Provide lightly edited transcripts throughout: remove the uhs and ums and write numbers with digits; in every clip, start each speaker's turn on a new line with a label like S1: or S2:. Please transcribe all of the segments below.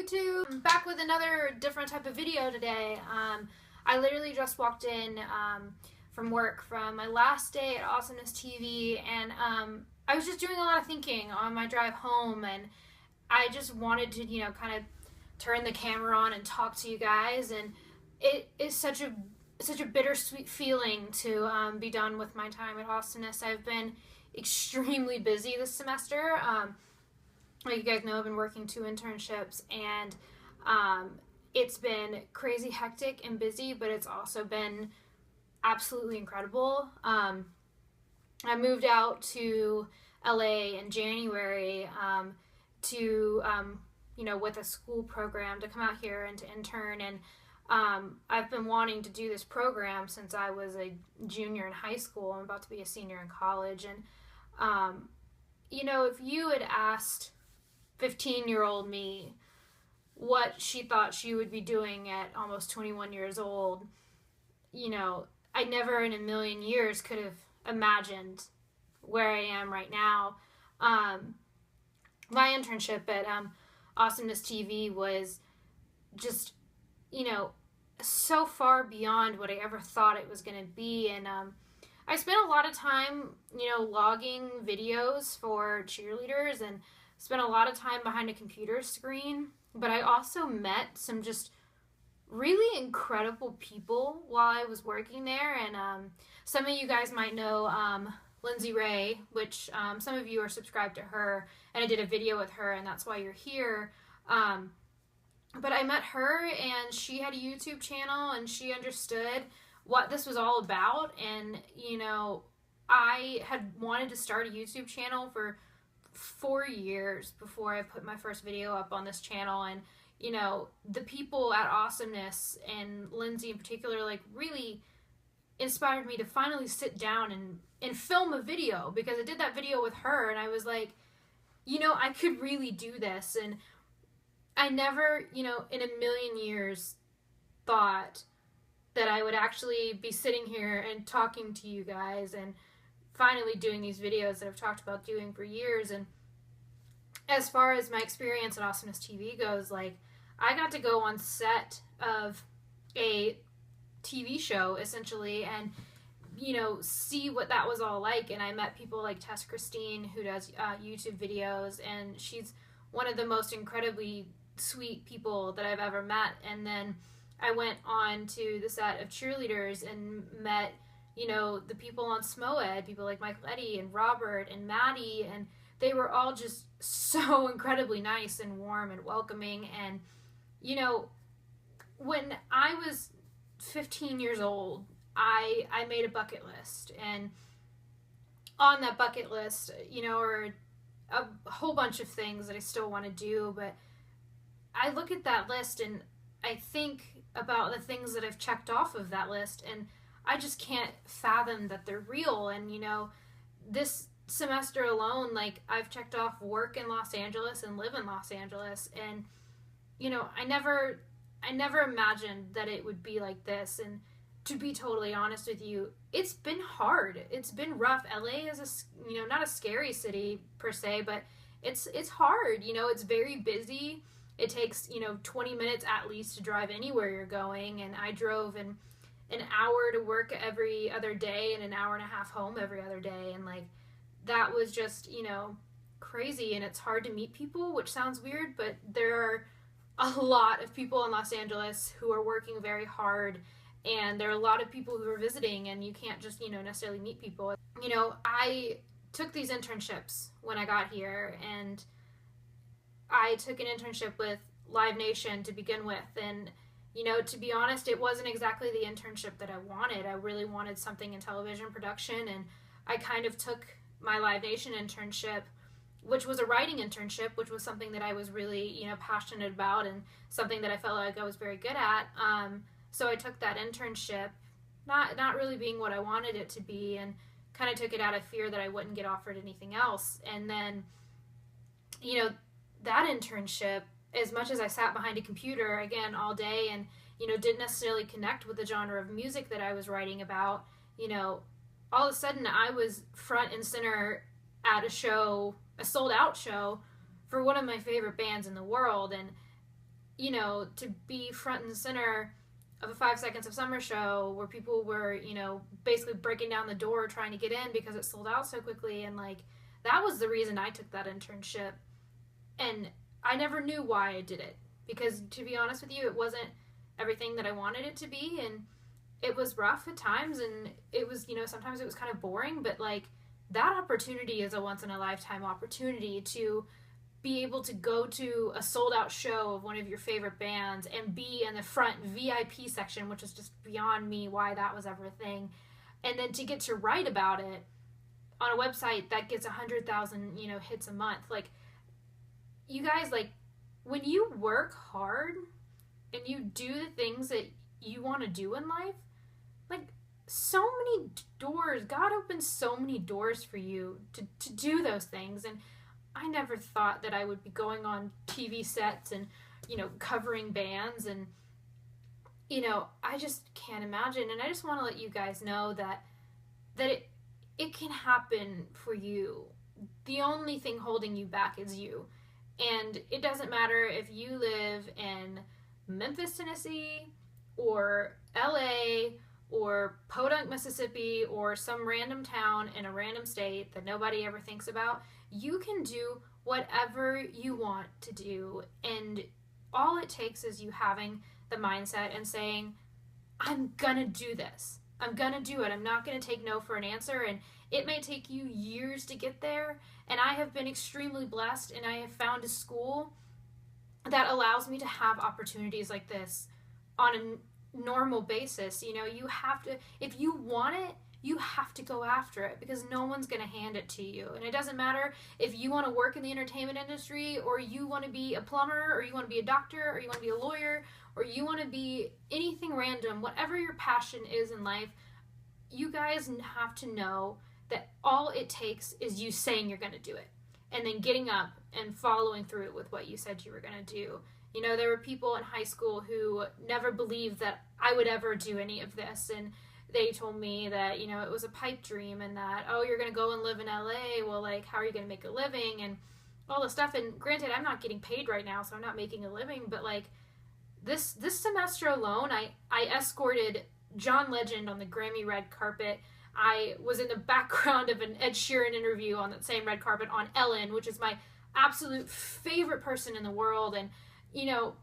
S1: YouTube? I'm back with another different type of video today. I literally just walked in from work from my last day at Awesomeness TV, and I was just doing a lot of thinking on my drive home, and I just wanted to, kind of turn the camera on and talk to you guys, and it is such a bittersweet feeling to be done with my time at Awesomeness. I've been extremely busy this semester. Like you guys know, I've been working 2 internships, and it's been crazy hectic and busy, but it's also been absolutely incredible. I moved out to LA in January to, with a school program to come out here and to intern, and I've been wanting to do this program since I was a junior in high school. I'm about to be a senior in college, and if you had asked 15-year-old me what she thought she would be doing at almost 21 years old, I never in a million years could have imagined where I am right now. My internship at Awesomeness TV was just, so far beyond what I ever thought it was going to be, and I spent a lot of time, logging videos for cheerleaders, and spent a lot of time behind a computer screen, but I also met some just really incredible people while I was working there, and some of you guys might know Lindsay Ray, which some of you are subscribed to her, and I did a video with her, and that's why you're here. But I met her, and she had a YouTube channel, and she understood what this was all about, and, I had wanted to start a YouTube channel for 4 years before I put my first video up on this channel, and, the people at Awesomeness, and Lindsay in particular, really inspired me to finally sit down and film a video, because I did that video with her, and I was like, I could really do this, and I never, in a million years thought that I would actually be sitting here and talking to you guys and finally doing these videos that I've talked about doing for years. And as far as my experience at Awesomeness TV goes, I got to go on set of a TV show, essentially, and, see what that was all like. And I met people like Tess Christine, who does YouTube videos, and she's one of the most incredibly sweet people that I've ever met. And then I went on to the set of Cheerleaders and met, the people on SMOED, people like Michael Eddy and Robert and Maddie, and they were all just so incredibly nice and warm and welcoming. And, when I was 15 years old, I made a bucket list, and on that bucket list, are a whole bunch of things that I still want to do, but I look at that list and I think about the things that I've checked off of that list, and I just can't fathom that they're real. And, this semester alone, I've checked off work in Los Angeles and live in Los Angeles, and, I never imagined that it would be like this. And to be totally honest with you, it's been hard. It's been rough. LA is not a scary city per se, but it's hard. It's very busy. It takes, 20 minutes at least to drive anywhere you're going, and I drove an hour to work every other day and an hour and a half home every other day, and that was just, crazy. And it's hard to meet people, which sounds weird, but there are a lot of people in Los Angeles who are working very hard, and there are a lot of people who are visiting, and you can't just, necessarily meet people. I took these internships when I got here, and I took an internship with Live Nation to begin with, and, to be honest, it wasn't exactly the internship that I wanted. I really wanted something in television production, and I kind of took my Live Nation internship, which was a writing internship, which was something that I was really, passionate about, and something that I felt like I was very good at. So I took that internship, not really being what I wanted it to be, and kind of took it out of fear that I wouldn't get offered anything else. And then, that internship, as much as I sat behind a computer, again, all day, and, didn't necessarily connect with the genre of music that I was writing about, all of a sudden I was front and center at a show, a sold out show for one of my favorite bands in the world. And you know, to be front and center of a 5 Seconds of Summer show where people were, you know, basically breaking down the door trying to get in because it sold out so quickly. And like, that was the reason I took that internship. And I never knew why I did it, because to be honest with you, it wasn't everything that I wanted it to be. And it was rough at times, and it was, you know, sometimes it was kind of boring, but like, that opportunity is a once in a lifetime opportunity to be able to go to a sold out show of one of your favorite bands and be in the front VIP section, which is just beyond me why that was ever a thing. And then to get to write about it on a website that gets 100,000, you know, hits a month. Like, you guys, like, when you work hard and you do the things that you want to do in life, like, so many doors, God opens so many doors for you to do those things. And I never thought that I would be going on TV sets and, you know, covering bands. And, you know, I just can't imagine. And I just want to let you guys know that it can happen for you. The only thing holding you back is you. And it doesn't matter if you live in Memphis, Tennessee, or LA, or Podunk, Mississippi, or some random town in a random state that nobody ever thinks about. You can do whatever you want to do, and all it takes is you having the mindset and saying, I'm gonna do this. I'm gonna do it. I'm not gonna take no for an answer, and it may take you years to get there. And I have been extremely blessed, and I have found a school that allows me to have opportunities like this on a normal basis. You know, you have to, if you want it, you have to go after it, because no one's going to hand it to you. And it doesn't matter if you want to work in the entertainment industry, or you want to be a plumber, or you want to be a doctor, or you want to be a lawyer, or you want to be anything random. Whatever your passion is in life, you guys have to know that all it takes is you saying you're going to do it, and then getting up and following through with what you said you were going to do. You know, there were people in high school who never believed that I would ever do any of this, and they told me that, you know, it was a pipe dream, and that, oh, you're going to go and live in LA, well, like, how are you going to make a living, and all this stuff. And granted, I'm not getting paid right now, so I'm not making a living, but like, this semester alone, I escorted John Legend on the Grammy red carpet. I was in the background of an Ed Sheeran interview on that same red carpet on Ellen, which is my absolute favorite person in the world. And, you know,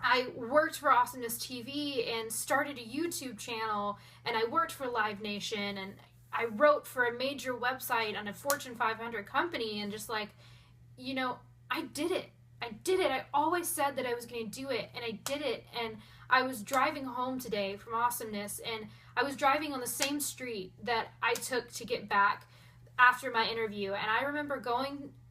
S1: I worked for Awesomeness TV and started a YouTube channel, and I worked for Live Nation, and I wrote for a major website on a Fortune 500 company, and just like, you know, I did it. I always said that I was going to do it, and I did it. And I was driving home today from Awesomeness, and I was driving on the same street that I took to get back after my interview. And I remember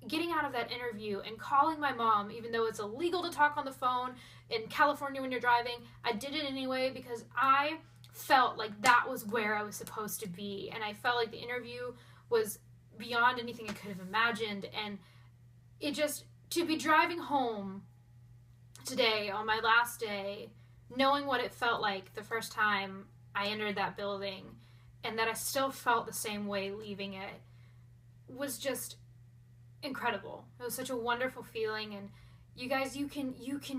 S1: getting out of that interview and calling my mom, even though it's illegal to talk on the phone in California when you're driving. I did it anyway because I felt like that was where I was supposed to be. And I felt like the interview was beyond anything I could have imagined. And it just, to be driving home today on my last day, knowing what it felt like the first time I entered that building, and that I still felt the same way leaving it, was just incredible. It was such a wonderful feeling. And you guys, you can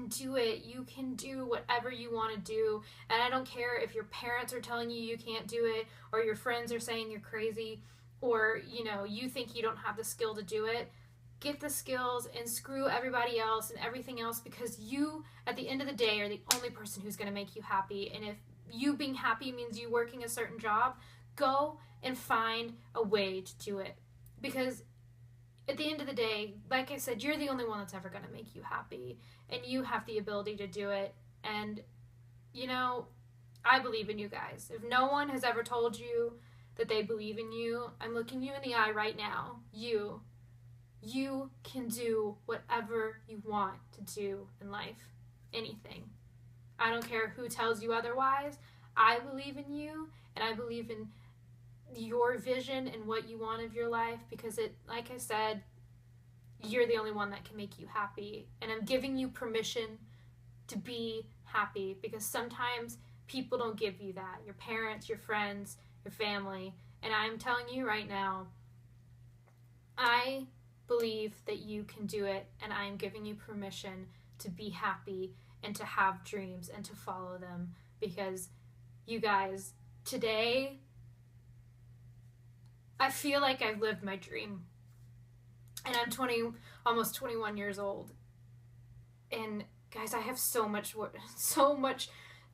S1: do it. You can do whatever you want to do. And I don't care if your parents are telling you can't do it, or your friends are saying you're crazy, or, you know, you think you don't have the skill to do it. Get the skills and screw everybody else and everything else, because you, at the end of the day, are the only person who's going to make you happy. And if you being happy means you working a certain job, go and find a way to do it. Because at the end of the day, like I said, you're the only one that's ever going to make you happy, and you have the ability to do it. And, you know, I believe in you guys. If no one has ever told you that they believe in you, I'm looking you in the eye right now. You can do whatever you want to do in life. Anything. I don't care who tells you otherwise. I believe in you, and I believe in your vision and what you want of your life, because it, like I said, you're the only one that can make you happy. And I'm giving you permission to be happy, because sometimes people don't give you that. Your parents, your friends, your family. And I'm telling you right now, I believe that you can do it, and I am giving you permission to be happy and to have dreams and to follow them, because you guys, today I feel like I've lived my dream. And I'm almost 21 years old. And guys, I have so much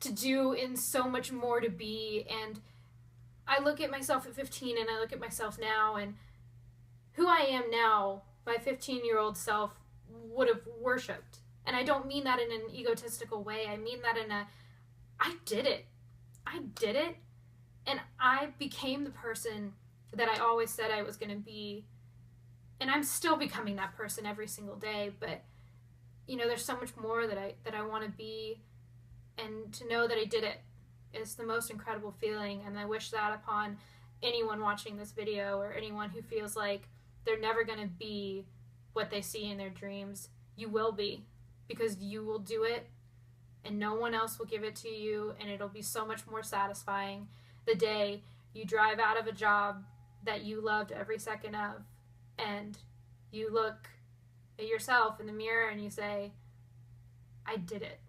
S1: to do and so much more to be. And I look at myself at 15 and I look at myself now, and who I am now, my 15-year-old self would have worshipped. And I don't mean that in an egotistical way. I mean that in I did it. And I became the person that I always said I was going to be. And I'm still becoming that person every single day, but you know, there's so much more that I want to be, and to know that I did it is the most incredible feeling. And I wish that upon anyone watching this video, or anyone who feels like they're never going to be what they see in their dreams. You will be, because you will do it and no one else will give it to you, and it'll be so much more satisfying the day you drive out of a job that you loved every second of, and you look at yourself in the mirror and you say, I did it.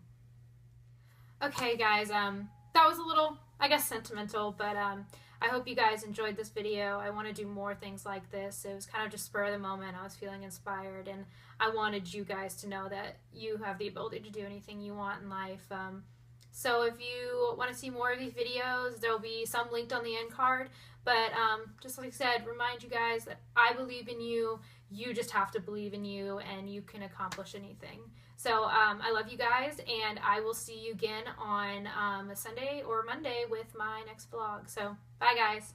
S1: Okay guys, that was a little, I guess, sentimental, but I hope you guys enjoyed this video. I want to do more things like this. It was kind of just spur of the moment. I was feeling inspired, and I wanted you guys to know that you have the ability to do anything you want in life. So if you want to see more of these videos, there'll be some linked on the end card. But just like I said, remind you guys that I believe in you. You just have to believe in you, and you can accomplish anything. So I love you guys, and I will see you again on a Sunday or Monday with my next vlog. So bye guys.